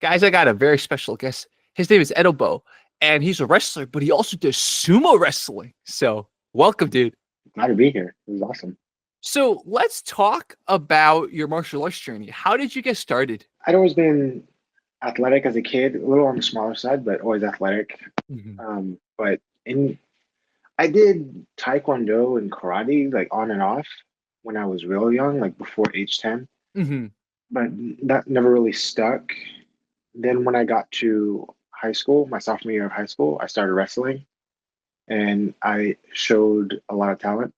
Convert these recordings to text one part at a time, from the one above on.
Guys, I got a very special guest. His name is Edobor, and he's a wrestler, but he also does sumo wrestling. So, welcome, dude. Glad to be here. It was awesome. So, let's talk about your martial arts journey. How did you get started? I'd always been athletic as a kid, a little on the smaller side, but always athletic. Mhm. But in I did taekwondo and karate like on and off when I was real young, like before age 10, Mhm. but that never really stuck. Then when I got to high school, my sophomore year of high school, I started wrestling and I showed a lot of talent.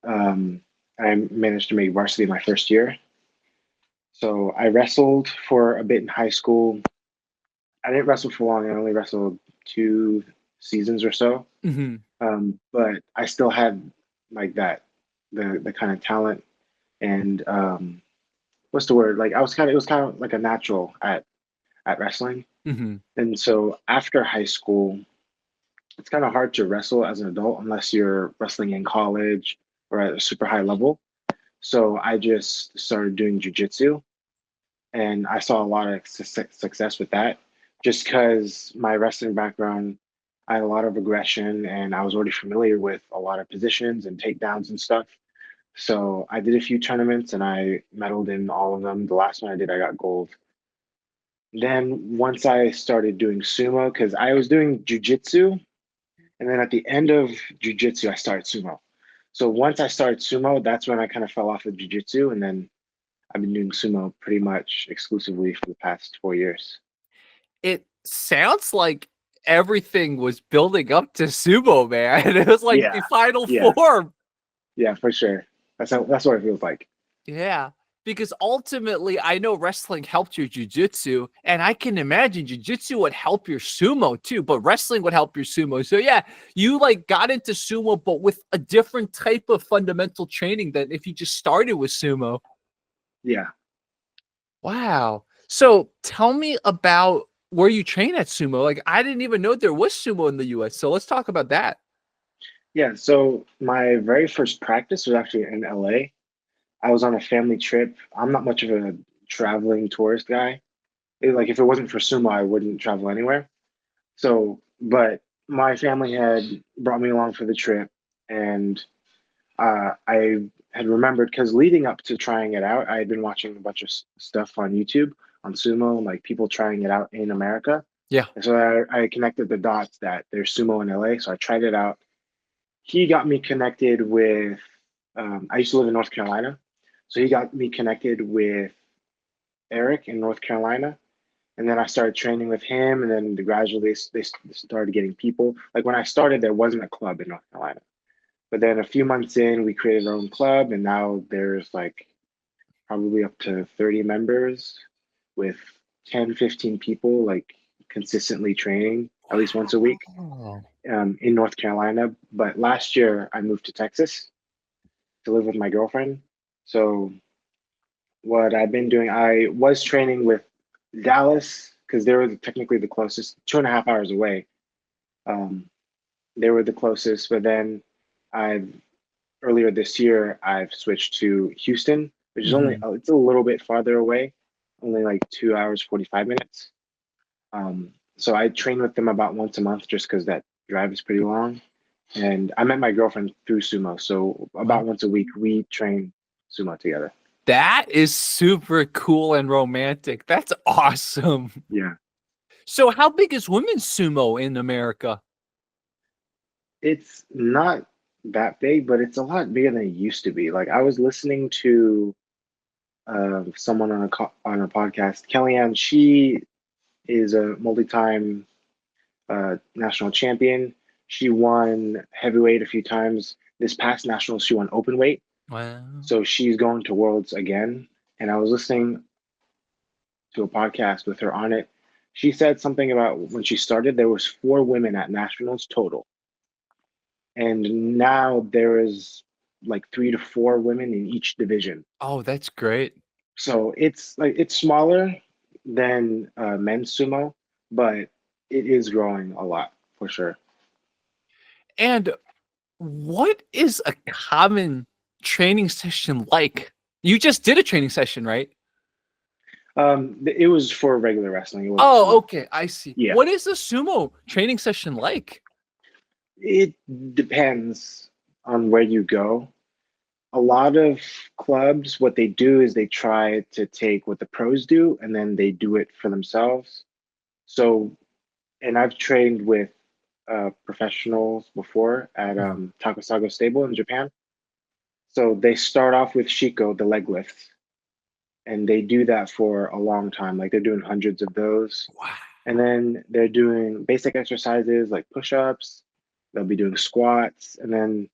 I managed to make varsity my first year. So I wrestled for a bit in high school. I didn't wrestle for long. I only wrestled 2 seasons or so. Mhm. But I still had like that, the kind of talent and what's the word? Like it was kind of like a natural at wrestling. Mhm. And so after high school, it's kind of hard to wrestle as an adult unless you're wrestling in college or at a super high level. So I just started doing jujitsu and I saw a lot of success with that. Just because my wrestling background, I had a lot of aggression, and I was already familiar with a lot of positions and takedowns and stuff. So I did a few tournaments, and I medaled in all of them. The last one I did, I got gold. Then once I started doing sumo, because I was doing jujitsu, and then at the end of jujitsu, I started sumo. So once I started sumo, that's when I kind of fell off of jujitsu, and then I've been doing sumo pretty much exclusively for the past 4 years. It sounds like everything was building up to sumo, man. It was like Yeah, the final yeah, form. yeah, for sure. That's what it feels like. Yeah, because ultimately, I know wrestling helped your jujitsu, and I can imagine jujitsu would help your sumo too, but wrestling would help your sumo. So yeah, you like got into sumo, but with a different type of fundamental training than if you just started with sumo. Yeah, Wow. So tell me about where you train at sumo. Like I didn't even know there was sumo in the US. So let's talk about that. yeah. So my very first practice was actually in LA. I was on a family trip. I'm not much of a traveling tourist guy. Like if it wasn't for sumo, I wouldn't travel anywhere. So, but my family had brought me along for the trip, and I had remembered because leading up to trying it out, I had been watching a bunch of stuff on YouTube on sumo, like people trying it out in America. Yeah. And so I connected the dots that there's sumo in LA. So I tried it out. He got me connected with, I used to live in North Carolina. So he got me connected with Eric in North Carolina. And then I started training with him. And then gradually they started getting people. Like when I started, there wasn't a club in North Carolina. But then a few months in, we created our own club. And now there's like probably up to 30 members with 10, 15 people like consistently training at least once a week Wow. in North Carolina. But last year I moved to Texas to live with my girlfriend. So what I've been doing, I was training with Dallas because they were technically the closest, 2.5 hours away. Um, they were the closest, but then I've earlier this year I've switched to Houston, which is only Mhm. it's a little bit farther away, only like 2 hours 45 minutes. So I train with them about once a month just because that drive is pretty long. And I met my girlfriend through sumo, so Wow. about once a week we train sumo together. That is super cool and romantic. That's awesome. Yeah, So how big is women's sumo in America? it's not that big, but it's a lot bigger than it used to be. Like I was listening to someone on on a podcast, Kellyanne. She is a multi-time national champion. She won heavyweight a few times. This past nationals, she won open weight. Wow. So she's going to worlds again. And I was listening to a podcast with her on it. She said something about when she started, there was 4 women at nationals total. And now there is like 3 to 4 women in each division. Oh, that's great. So it's smaller than men's sumo, but it is growing a lot for sure. And what is a common training session like? You just did a training session, right? It was for regular wrestling. It wasn't Oh, sumo. okay, I see. Yeah, What is a sumo training session like? it depends on where you go. A lot of clubs, what they do is they try to take what the pros do and then they do it for themselves. So, and I've trained with professionals before at Mhm. Takasago Stable in Japan. So they start off with Shiko, the leg lifts, and they do that for a long time. Like they're doing hundreds of those. And Wow. then they're doing basic exercises like push ups. They'll be doing squats. And then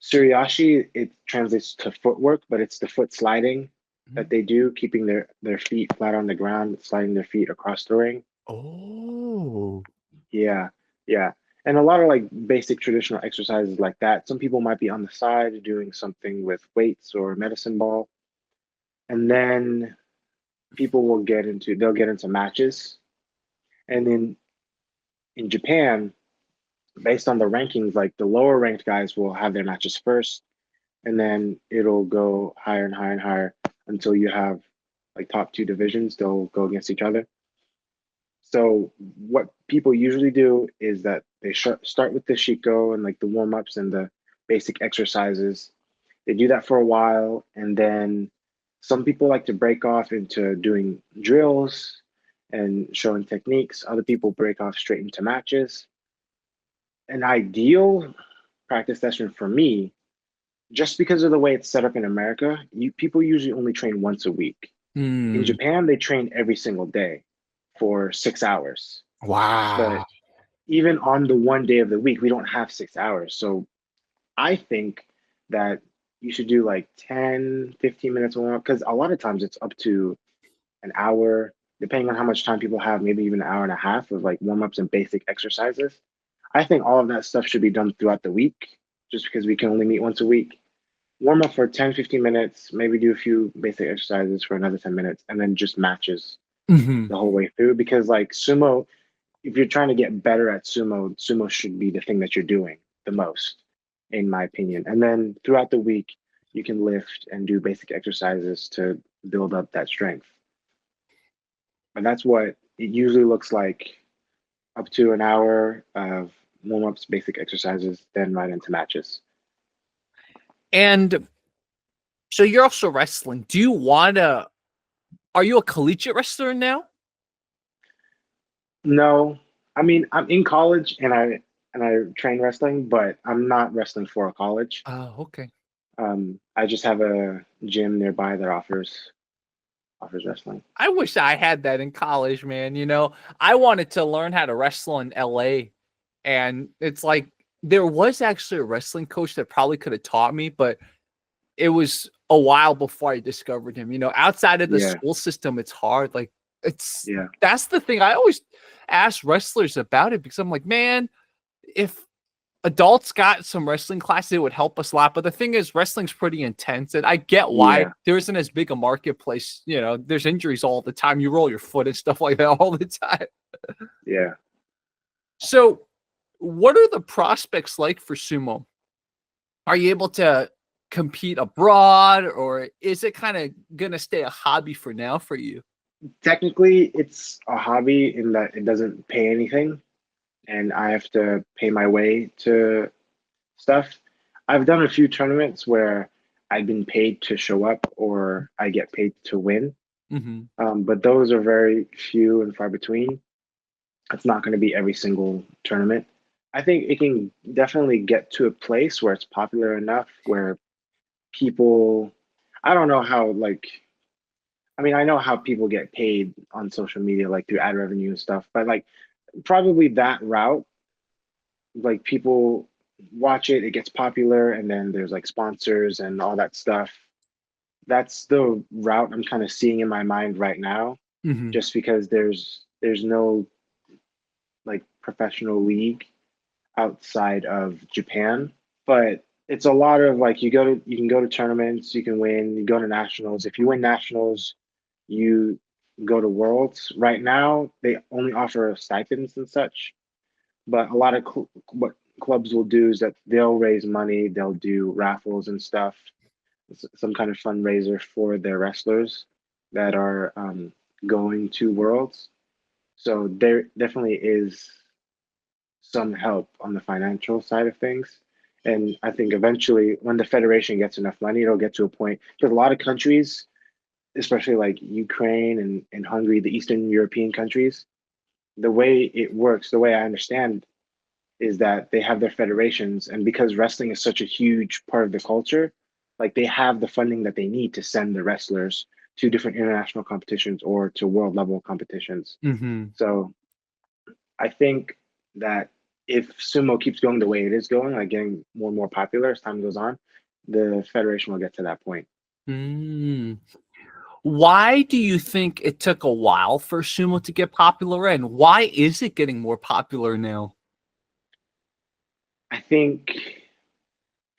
Suriyashi, it translates to footwork, but it's the foot sliding that Mhm. they do, keeping their feet flat on the ground, sliding their feet across the ring. Oh. Yeah, yeah. And a lot of like basic traditional exercises like that. Some people might be on the side doing something with weights or medicine ball. And then they'll get into matches. And then in Japan, based on the rankings, like the lower ranked guys will have their matches first, and then it'll go higher and higher and higher until you have like top two divisions. They'll go against each other. So what people usually do is that they start with the shiko and like the warm ups and the basic exercises. They do that for a while, and then some people like to break off into doing drills and showing techniques. Other people break off straight into matches. An ideal practice session for me, just because of the way it's set up in America, people usually only train once a week. In Hmm. Japan, they train every single day for 6 hours. But Wow. even on the one day of the week, we don't have 6 hours. So I think that you should do like 10, 15 minutes warm up because a lot of times it's up to an hour, depending on how much time people have, maybe even an hour and a half of like warm ups and basic exercises. I think all of that stuff should be done throughout the week just because we can only meet once a week. Warm up for 10, 15 minutes, maybe do a few basic exercises for another 10 minutes, and then just matches Hmm. the whole way through. Because like sumo, if you're trying to get better at sumo, sumo should be the thing that you're doing the most, in my opinion. And then throughout the week, you can lift and do basic exercises to build up that strength. And that's what it usually looks like up to an hour of warm ups, basic exercises, then right into matches. And so you're also wrestling. Do you want to? Are you a collegiate wrestler now? No, I mean, I'm in college and I train wrestling, but I'm not wrestling for a college. Oh, okay. I just have a gym nearby that offers wrestling. I wish I had that in college, man. I wanted to learn how to wrestle in LA. And it's like there was actually a wrestling coach that probably could have taught me, but it was a while before I discovered him. Outside of the Yeah, school system, it's hard. Like it's yeah, that's the thing. I always ask wrestlers about it because I'm like, man, if adults got some wrestling classes, it would help us a lot. But the thing is, wrestling's pretty intense, and I get why yeah, there isn't as big a marketplace. There's injuries all the time. You roll your foot and stuff like that all the time. yeah. So, what are the prospects like for sumo? Are you able to compete abroad, or is it kind of gonna stay a hobby for now for you? Technically, it's a hobby in that it doesn't pay anything, and I have to pay my way to stuff. I've done a few tournaments where I've been paid to show up or I get paid to win, Hmm. but those are very few and far between. It's not going to be every single tournament. I think it can definitely get to a place where it's popular enough where people, I don't know how, like, I mean, I know how people get paid on social media, like through ad revenue and stuff, but like probably that route, like people watch it, it gets popular, and then there's like sponsors and all that stuff. That's the route I'm kind of seeing in my mind right now, Hmm. just because there's no like professional league outside of Japan. But it's a lot of like you can go to tournaments, you can win, you go to nationals. If you win nationals, you go to worlds. Right now, they only offer stipends and such, but a lot of what clubs will do is that they'll raise money, they'll do raffles and stuff, some kind of fundraiser for their wrestlers that are going to Worlds. So there definitely is some help on the financial side of things. And I think eventually, when the federation gets enough money, it'll get to a point because a lot of countries, especially like Ukraine and Hungary, the Eastern European countries, the way it works, the way I understand, is that they have their federations. And because wrestling is such a huge part of the culture, like they have the funding that they need to send the wrestlers to different international competitions or to world level competitions. Mm-hmm. So I think that if sumo keeps going the way it is going, like getting more and more popular as time goes on, the federation will get to that point. Mm. Why do you think it took a while for sumo to get popular, and why is it getting more popular now? I think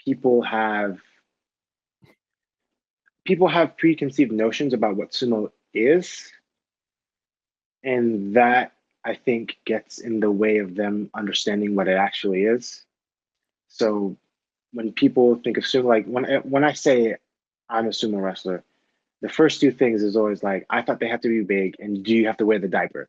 people have people have preconceived notions about what sumo is, and that I think gets in the way of them understanding what it actually is. So when people think of sumo, like when I say I'm a sumo wrestler, the first two things is always like I thought they have to be big, and do you have to wear the diaper?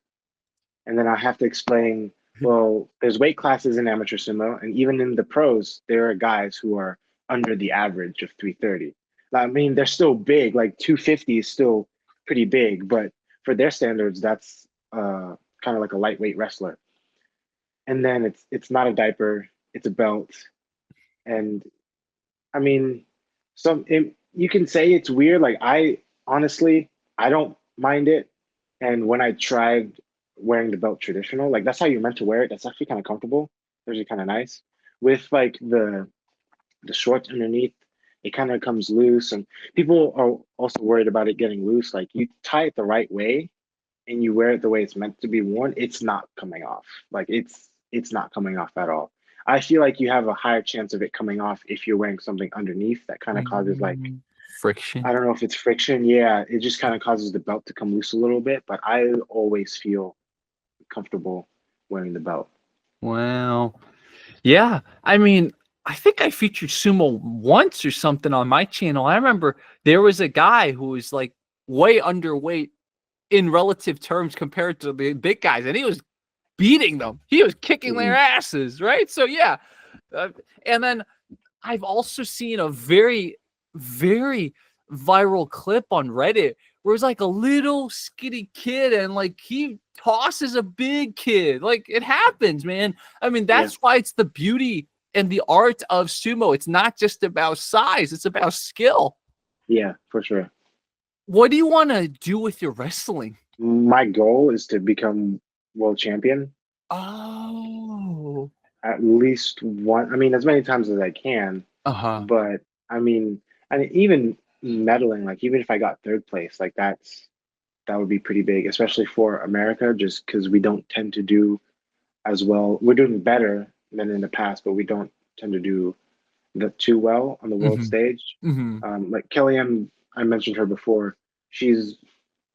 And then I have to explain, well, there's weight classes in amateur sumo, and even in the pros, there are guys who are under the average of 330. I mean, they're still big. Like 250 is still pretty big, but for their standards, that's kind of like a lightweight wrestler. And then it's not a diaper, it's a belt, and I mean, you can say it's weird. Like I honestly, I don't mind it. And when I tried wearing the belt traditional, like that's how you're meant to wear it. That's actually kind of comfortable. It's actually kind of nice. With like the shorts underneath, it kind of comes loose, and people are also worried about it getting loose. Like you tie it the right way, and you wear it the way it's meant to be worn, it's not coming off. Like it's not coming off at all. I feel like you have a higher chance of it coming off if you're wearing something underneath that kind of causes like Friction. I don't know if it's friction. Yeah, it just kind of causes the belt to come loose a little bit, but I always feel comfortable wearing the belt. Wow. Yeah. I mean, I think I featured sumo once or something on my channel. I remember there was a guy who was like way underweight in relative terms compared to the big guys, and he was beating them. He was kicking their Mhm. asses, right? So yeah. Uh, and then I've also seen a very, very viral clip on Reddit where it's like a little skinny kid and like he tosses a big kid. Like it happens, man. I mean, Yeah, that's why it's the beauty and the art of sumo. It's not just about size, it's about skill. yeah, for sure. What do you want to do with your wrestling? My goal is to become world champion Oh. at least one. I mean, as many times as I can. Uh-huh. But I mean, and even medaling, like even if I got third place, like that would be pretty big, especially for America, just because we don't tend to do as well. We're doing better than in the past, but we don't tend to do that too well on the world Mm-hmm. stage. Mm-hmm. Like Kellyanne, I mentioned her before. She's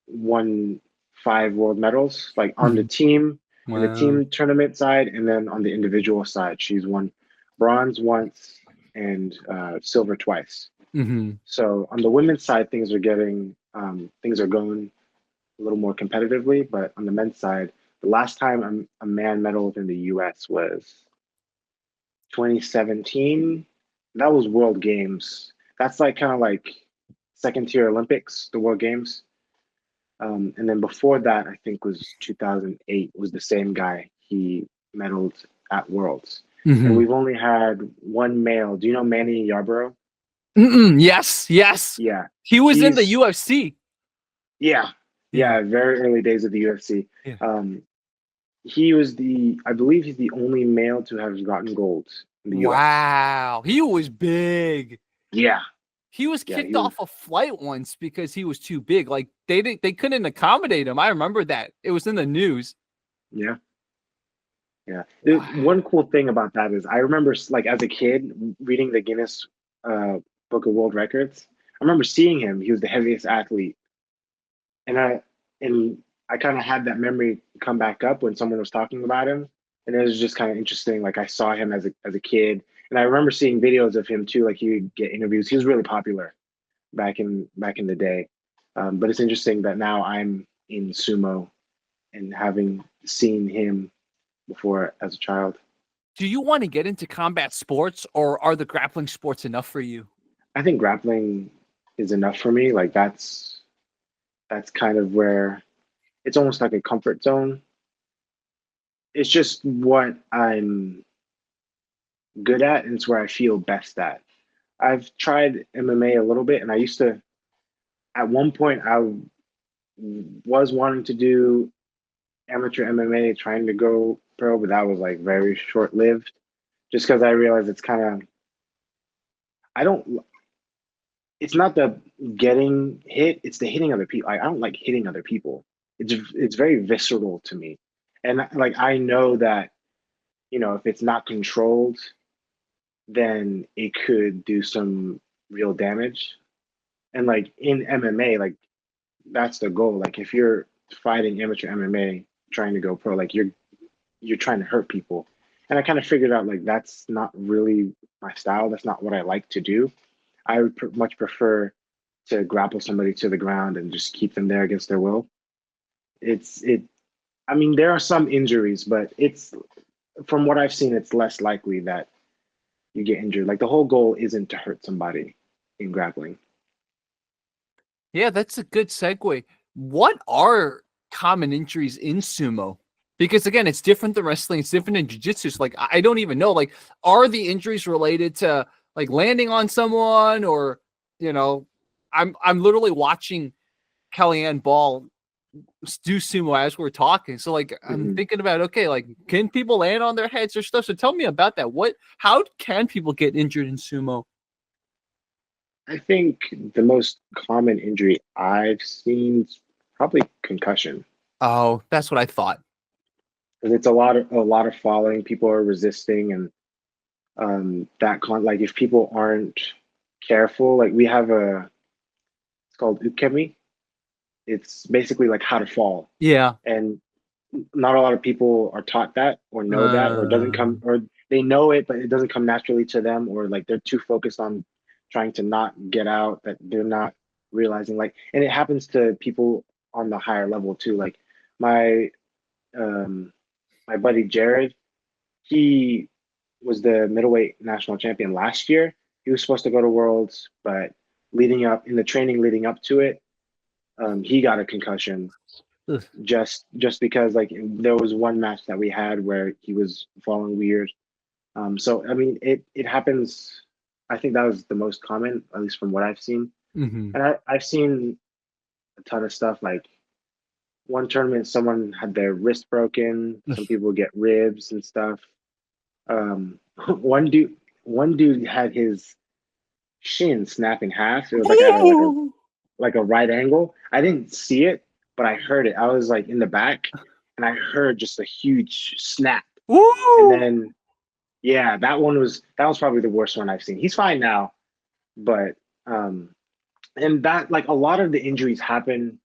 won 5 world medals, like on the Mm-hmm. team, in the Wow. team tournament side, and then on the individual side, she's won bronze once and silver twice. Mm-hmm. So on the women's side, things are going a little more competitively, but on the men's side, the last time a man medaled in the U.S. was 2017. That was World Games. That's like kind of like second tier Olympics, the World Games. And then before that, I think was 2008 was the same guy. He medaled at Worlds. And Mm-hmm. we've only had one male. Do you know Manny Yarborough? Mm-mm. Yes, yes. Yeah. He was in the He's UFC. Yeah, Yeah. yeah, very early days of the UFC. Yeah. Um, I believe he's the only male to have gotten gold in the US. Wow. He was big. Yeah, He was yeah, kicked he was. off a flight once because he was too big. Like they couldn't accommodate him. I remember that. It was in the news. Yeah, yeah. Wow. One cool thing about that is I remember like as a kid reading the Guinness uh, Book of World Records. I remember seeing him. He was the heaviest athlete, and I kind of had that memory come back up when someone was talking about him, and it was just kind of interesting. Like I saw him as a kid, and I remember seeing videos of him too. Like he would get interviews. He was really popular back in the day. But it's interesting that now in sumo and having seen him before as a child. Do you want to get into combat sports, or are the grappling sports enough for you? I think grappling is enough for me. Like that's kind of where it's almost like a comfort zone. It's just what I'm good at and it's where I feel best at. I've tried MMA a little bit and I used to at one point I was wanting to do amateur MMA, trying to go pro, but that was like very short lived. Just because I realized it's kind of I don't. It's not the getting hit; it's the hitting other people. I don't like hitting other people. It's very visceral to me, and like I know that if it's not controlled, then it could do some real damage. And like in MMA, like that's the goal. Like if you're fighting amateur MMA, trying to go pro, like you're trying to hurt people. And I kind of figured out like that's not really my style. That's not what I like to do. I would much prefer to grapple somebody to the ground and just keep them there against their will. It. I mean, there are some injuries, but it's from what I've seen, it's less likely that you get injured. Like the whole goal isn't to hurt somebody in grappling. Yeah, that's a good segue. What are common injuries in sumo? Because again, it's different than wrestling. It's different in jiu-jitsu. So like, I don't even know. Like, are the injuries related to like landing on someone, or you know, I'm literally watching Kellyanne Ball do sumo as we're talking. So like, I'm Hmm. thinking about, okay, like, can people land on their heads or stuff? So tell me about that. How can people get injured in sumo? I think the most common injury I've seen is probably concussion. Oh, that's what I thought. Because it's a lot of falling. People are resisting, and like if people aren't careful, like we have it's called ukemi. It's basically like how to fall, Yeah. and not a lot of people are taught that or know that, or it doesn't Uh, come, or they know it, but it doesn't come naturally to them, or like they're too focused on trying to not get out that they're not realizing like, and it happens to people on the higher level too. Like my um my buddy Jared, he was the middleweight national champion last year. He was supposed to go to Worlds, but leading up in the training leading up to it, he got a concussion ugh. just because like there was one match that we had where he was falling weird. So I mean it happens. I think that was the most common, at least from what I've seen. Mhm. And I've seen a ton of stuff like one tournament someone had their wrist broken, some people get ribs and stuff. Um, one dude one dude had his shin snap in half. It was like at Ooh. like a right angle. I didn't see it, but I heard it. I was like in the back and I heard just a huge snap. And Ooh. then yeah, that was probably the worst one I've seen. He's fine now, but and that like a lot of the injuries happen,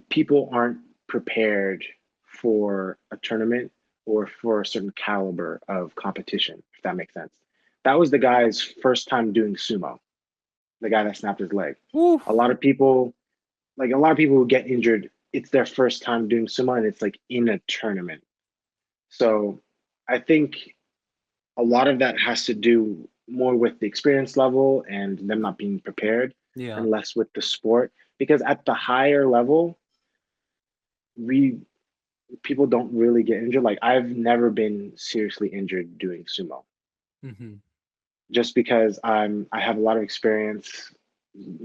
people aren't prepared for a tournament or for a certain caliber of competition, if that makes sense. That was the guy's first time doing sumo, the guy that snapped his leg. Ooh. A lot of people a lot of people who get injured, it's their first time doing sumo and it's like in a tournament. So I think a lot of that has to do more with the experience level and them not being prepared Yeah. and less with the sport. Because at the higher level, we people don't really get injured. Like I've never been seriously injured doing sumo Mhm. just because I have a lot of experience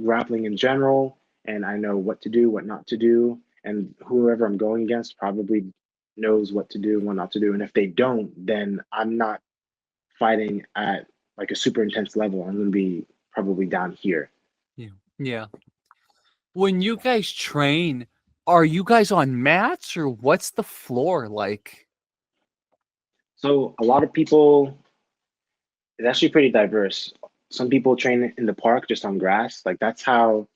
grappling in general, and I know what to do, what not to do, and whoever I'm going against probably knows what to do and what not to do. And if they don't, then I'm not fighting at like a super intense level. I'm going to be probably down here. Yeah. Yeah. When you guys train, are you guys on mats, or what's the floor like? So a lot of people, it's actually pretty diverse. Some people train in the park just on grass. Like that's how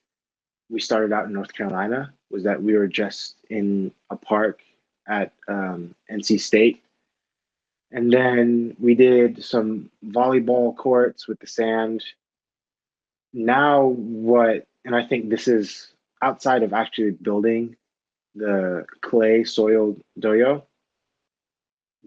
we started out in North Carolina, was that we were just in a park at NC State. And then we did some volleyball courts with the sand. Now, and I think this is, outside of actually building the clay soil doyo,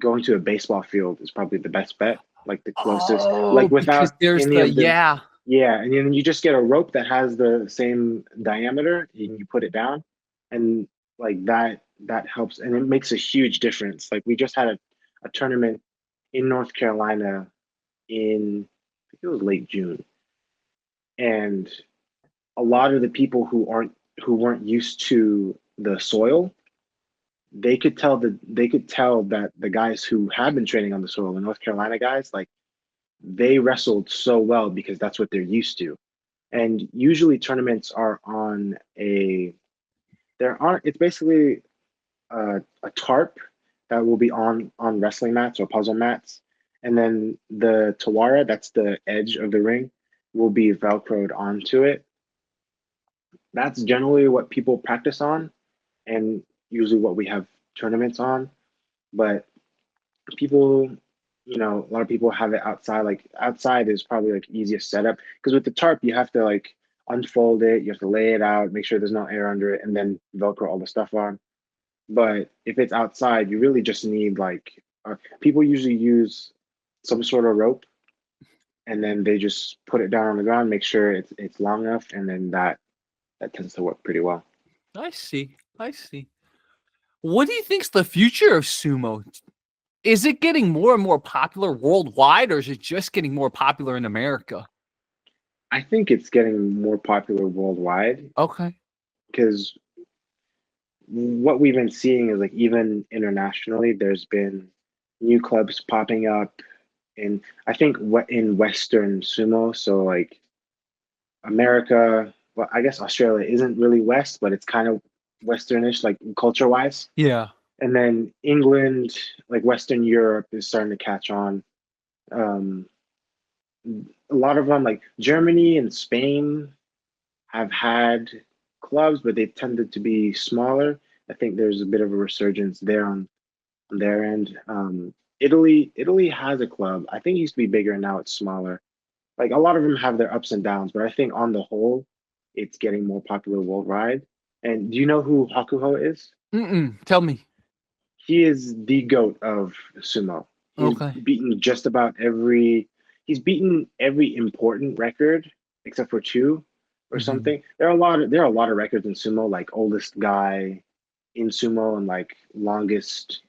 going to a baseball field is probably the best bet, like the closest, Oh, like because without there's any the of the, yeah. yeah. And then you just get a rope that has the same diameter and you put it down, and like that helps, and it makes a huge difference. Like we just had a tournament in North Carolina in, I think it was late June, and a lot of the people who weren't used to the soil, they could tell that the guys who had been training on the soil, the North Carolina guys, like they wrestled so well because that's what they're used to. And usually tournaments are on a they're on it's basically a tarp that will be on wrestling mats or puzzle mats, and then the tawara, that's the edge of the ring, will be velcroed onto it. That's generally what people practice on, and usually what we have tournaments on. But people, a lot of people have it outside. Like outside is probably like easiest setup because with the tarp you have to like unfold it, you have to lay it out, make sure there's no air under it, and then velcro all the stuff on. But if it's outside, you really just need like people usually use some sort of rope, and then they just put it down on the ground, make sure it's long enough, and then that tends to work pretty well. I see. I see. What do you think's the future of sumo? Is it getting more and more popular worldwide, or is it just getting more popular in America? I think it's getting more popular worldwide Okay. because what we've been seeing is like even internationally, there's been new clubs popping up in, I think, what in Western sumo. So like America, well, I guess Australia isn't really West, but it's kind of Westernish, like culture wise. Yeah. And then England, like Western Europe, is starting to catch on. Um, a lot of them, like Germany and Spain, have had clubs, but they tended to be smaller. I think there's a bit of a resurgence there on their end. Italy has a club. I think it used to be bigger and now it's smaller. Like a lot of them have their ups and downs, but I think on the whole, it's getting more popular worldwide. And do you know who Hakuho is? Mm-mm. Tell me. He is the goat of sumo. He's Okay. beaten he's beaten every important record except for two or Mhm. something. There are a lot of records in sumo, like oldest guy in sumo and like longest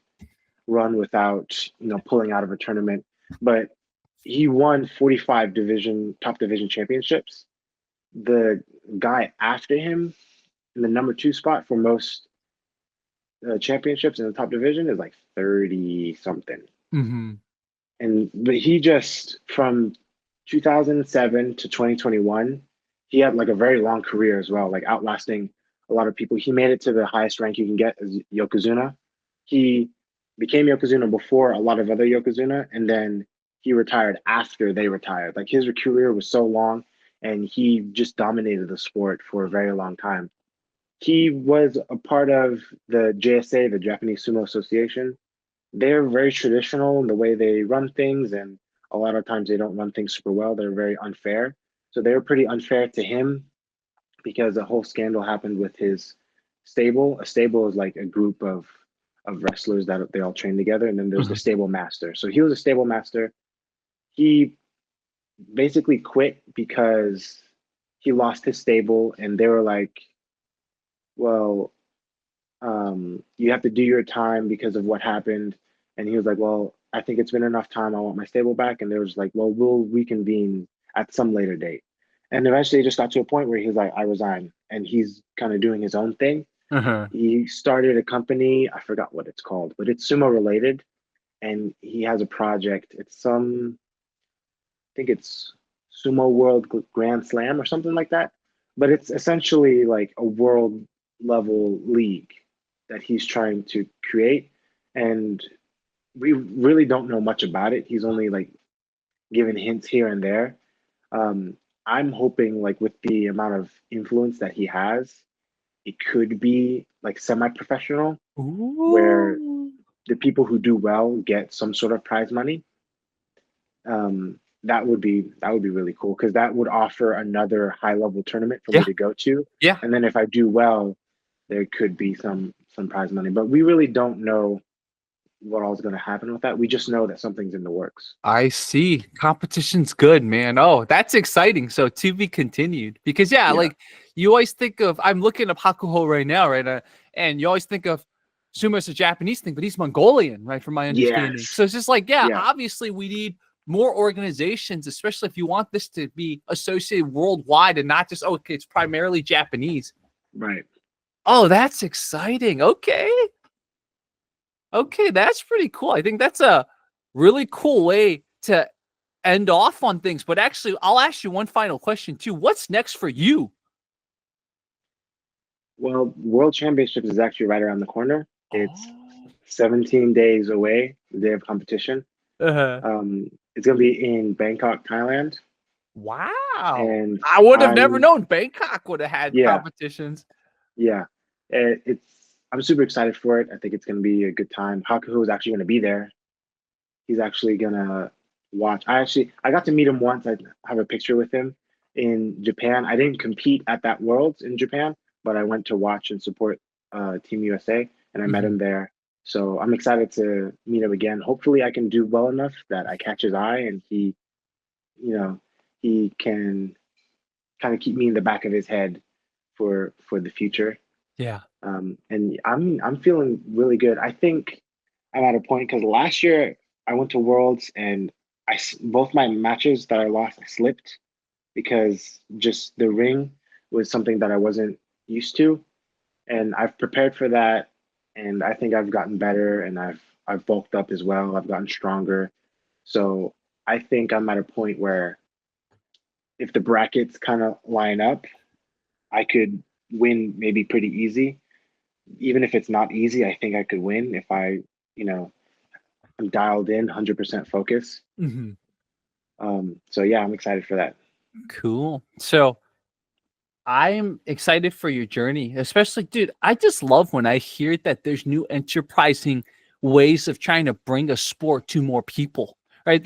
run without, pulling out of a tournament. But he won 45 top division championships. The guy after him in the number two spot for most championships in the top division is like 30 something. Mhm. And but he just from 2007 to 2021, he had like a very long career as well, like outlasting a lot of people. He made it to the highest rank you can get as Yokozuna. He became Yokozuna before a lot of other Yokozuna, and then he retired after they retired. Like his career was so long, and he just dominated the sport for a very long time. He was a part of the JSA, the Japanese Sumo Association. They're very traditional in the way they run things, and a lot of times they don't run things super well. They're very unfair. So they were pretty unfair to him because a whole scandal happened with his stable. A stable is like a group of wrestlers that they all train together, and then there's the Mhm. stable master. So he was a stable master. He basically quit because he lost his stable, and they were like, "Well, you have to do your time because of what happened." And he was like, well, I think it's been enough time. I want my stable back. And they was like, well, we'll reconvene at some later date. And eventually it just got to a point where he was like, I resign. And he's kind of doing his own thing. Uh-huh. He started a company, I forgot what it's called, but it's sumo related. And he has a project. I think it's Sumo World Grand Slam or something like that. But it's essentially like a world level league that he's trying to create. And we really don't know much about it. He's only like given hints here and there. Um, I'm hoping like with the amount of influence that he has, it could be like semi-professional, where Ooh. the people who do well get some sort of prize money. that would be really cool because that would offer another high level tournament for me Yeah, to go to. yeah. And then if I do well, there could be some prize money. But we really don't know what all is going to happen with that. We just know that something's in the works. I see. Competition's good, man. Oh, that's exciting. So to be continued. Because yeah, Yeah. like you always think of I'm looking up Hakuho right now, right? And you always think of Sumo as a Japanese thing, but he's Mongolian, right? From my understanding. Yes. So it's just like, yeah, Yeah. obviously we need more organizations, especially if you want this to be associated worldwide and not just okay, it's primarily Japanese. Right. Oh, that's exciting. Okay. Okay, that's pretty cool. I think that's a really cool way to end off on things. But actually, I'll ask you one final question too. What's next for you? Well, World Championships is actually right around the corner. It's Oh, 17 days away, the day of competition. uh, It's gonna be in Bangkok, Thailand, wow. and I would have never I'm known Bangkok would have had yeah, competitions. yeah. I'm super excited for it. I think it's gonna be a good time. Hakuho is actually gonna be there. He's actually gonna watch. I got to meet him once. I have a picture with him in Japan. I didn't compete at that Worlds in Japan, but I went to watch and support Team USA, and I met Mhm. him there. So I'm excited to meet him again. Hopefully, I can do well enough that I catch his eye and you know, he can kind of keep me in the back of his head for the future. Yeah. And I'm feeling really good. I think I'm at a point because last year I went to Worlds and both my matches that I lost I slipped because just the ring was something that I wasn't used to, and I've prepared for that, and I think I've gotten better, and I've bulked up as well. I've gotten stronger, so I think I'm at a point where if the brackets kind of line up, I could win maybe pretty easy. Even if it's not easy, I think I could win if you know, I'm dialed in, 100% focus. Mhm. So yeah, I'm excited for that. Cool. So I'm excited for your journey, especially, dude. I just love when I hear that there's new enterprising ways of trying to bring a sport to more people, right?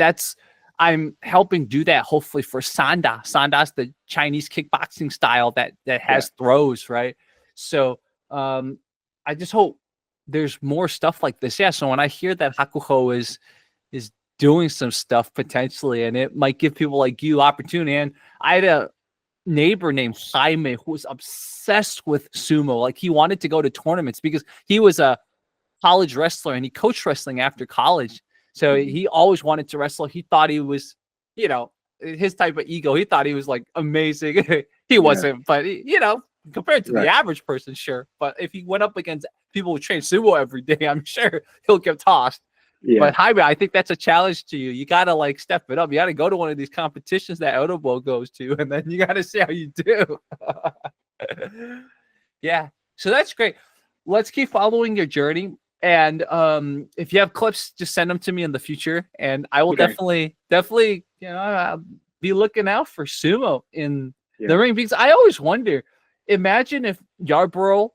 I'm helping do that hopefully for Sanda. Sanda's the Chinese kickboxing style that Yeah, has throws, right? So um, I just hope there's more stuff like this. Yeah. So when I hear that Hakuho is doing some stuff potentially, and it might give people like you opportunity. And I had a neighbor named Jaime who was obsessed with sumo. Like he wanted to go to tournaments because he was a college wrestler and he coached wrestling after college. So mhm. he always wanted to wrestle. He thought he was, you know, his type of ego. He thought he was like amazing. He Yeah, wasn't, but compared to the right. average person, sure. But if he went up against people who train sumo every day, I'm sure he'll get tossed. Yeah, But Jaime, I think that's a challenge to you. You gotta like step it up. You gotta go to one of these competitions that Edobor goes to, and then you gotta see how you do. Yeah. So that's great. Let's keep following your journey. And if you have clips, just send them to me in the future, and I will okay. definitely, be looking out for sumo in the Yeah, ring because I always wonder. Imagine if Yarborough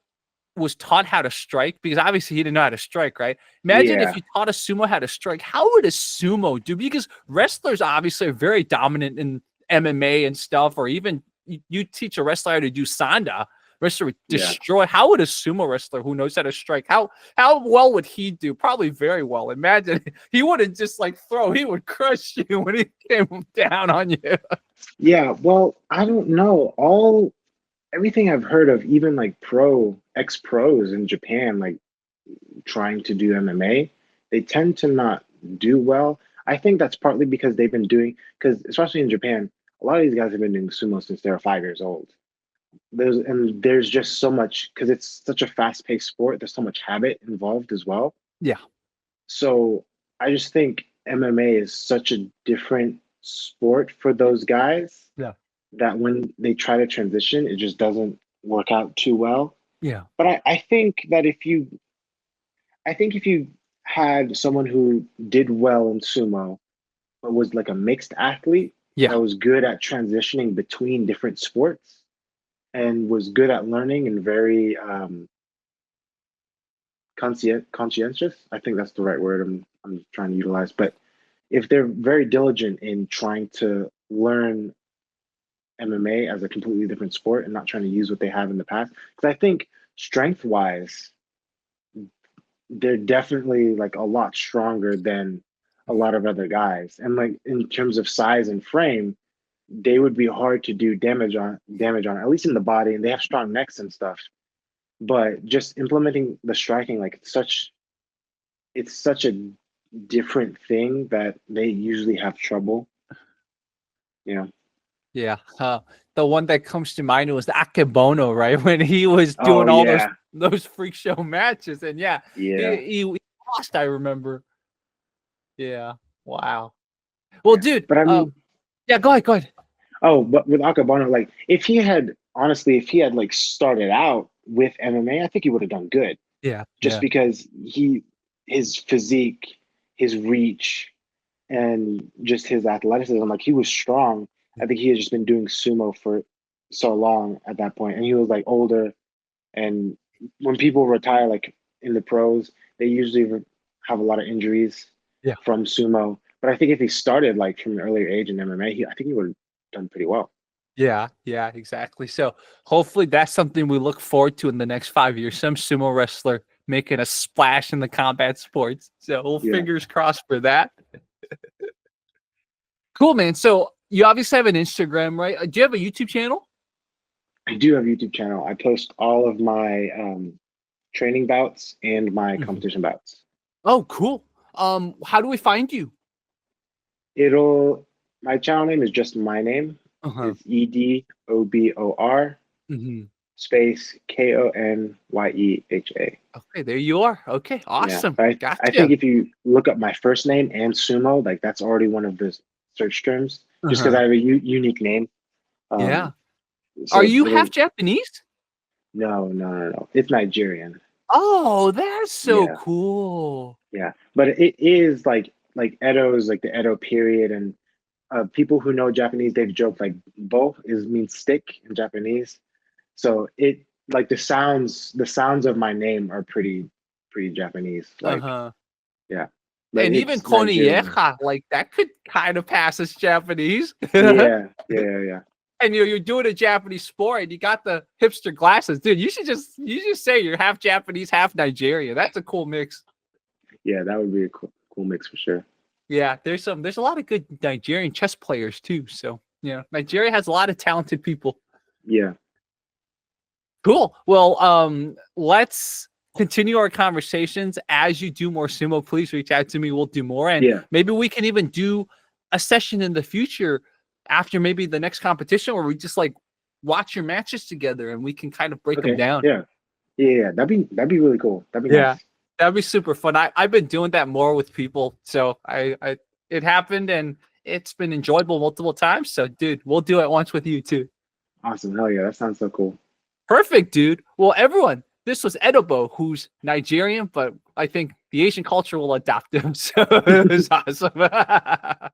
was taught how to strike because obviously he didn't know how to strike, right? Imagine if yeah, you taught a sumo how to strike. How would a sumo do? Because wrestlers obviously are very dominant in MMA and stuff, or even you teach a wrestler how to do sanda, wrestler would yeah. destroy. How would a sumo wrestler who knows how to strike? How well would he do? Probably very well. Imagine he wouldn't just like throw; he would crush you when he came down on you. Yeah, well, I don't know. All everything I've heard of, even like ex pros in Japan, like trying to do MMA, they tend to not do well. I think that's partly because they've been doing, because especially in Japan, a lot of these guys have been doing sumo since they were 5 years old. There's just so much because it's such a fast-paced sport. There's so much habit involved as well. Yeah, So I just think MMA is such a different sport for those guys yeah, that when they try to transition, it just doesn't work out too well. yeah, But I think that if you had someone who did well in sumo, but was like a mixed athlete yeah. that was good at transitioning between different sports and was good at learning and very conscientious. I think that's the right word I'm trying to utilize. But if they're very diligent in trying to learn MMA as a completely different sport and not trying to use what they have in the past. Because I think strength wise, they're definitely like a lot stronger than a lot of other guys. And like in terms of size and frame, they would be hard to do damage on, at least in the body, and they have strong necks and stuff. But just implementing the striking, like it's such a different thing that they usually have trouble, you know. Yeah. The one that comes to mind was the Akebono, right? When he was Oh doing all those yeah, those freak show matches. And yeah, yeah, he lost, I remember. Yeah. Wow. Well, yeah. dude, But I mean, yeah, go ahead, go ahead. oh, but with Akabano, like if he had like started out with MMA, I think he would have done good. Yeah, Just yeah. because his physique, his reach, and just his athleticism, like he was strong. I think he had just been doing sumo for so long at that point, and he was like older. And when people retire, like in the pros, they usually have a lot of injuries Yeah. from sumo. But I think if he started like from an earlier age in MMA, I think he would have done pretty well. Yeah, yeah, exactly. So hopefully that's something we look forward to in the next 5 years. Some sumo wrestler making a splash in the combat sports. So Yeah, fingers crossed for that. Cool, man. So you obviously have an Instagram, right? Do you have a YouTube channel? I do have a YouTube channel. I post all of my training bouts and my Mhm. competition bouts. Oh, cool. How do we find you? It'll My channel name is just my name. Uh-huh. It's Edobor Mhm. space Konyeha. Okay, there you are. Okay, Yeah, awesome. but I think Gotcha. if you look up my first name and sumo, like that's already one of the search terms, just because I Uh-huh. have a unique name. Yeah. Um, Are so you half it'll Japanese? no, no, no, no. It's Nigerian. Oh, that's so Yeah, cool. yeah, but it is like Edo is like the Edo period, and people who know Japanese, they've joked like bo is means stick in Japanese. So it like the sounds of my name are pretty Japanese. Like Uh-huh. yeah, but And even it's Nigerian. Konyeha, like that could kind of pass as Japanese. Yeah, yeah, yeah, yeah. And you're doing a Japanese sport and you got the hipster glasses. Dude, you should say you're half Japanese, half Nigerian. That's a cool mix. Yeah, that would be a cool mix for sure. Yeah, there's a lot of good Nigerian chess players too. So yeah, Nigeria has a lot of talented people. Yeah. Cool. Well, let's continue our conversations as you do more sumo. Please reach out to me. We'll do more, and Yeah. maybe we can even do a session in the future after maybe the next competition where we just like watch your matches together and we can kind of break them Okay. down. Yeah. Yeah. Yeah. That'd be really cool. That'd be Yeah, nice. that'd be super fun. I've been doing that more with people, so I it happened and it's been enjoyable multiple times. So, dude, we'll do it once with you too. Awesome. Hell yeah. That sounds so cool. Perfect, dude. Well, everyone, this was Edobo, who's Nigerian, but I think the Asian culture will adopt him. So it was awesome.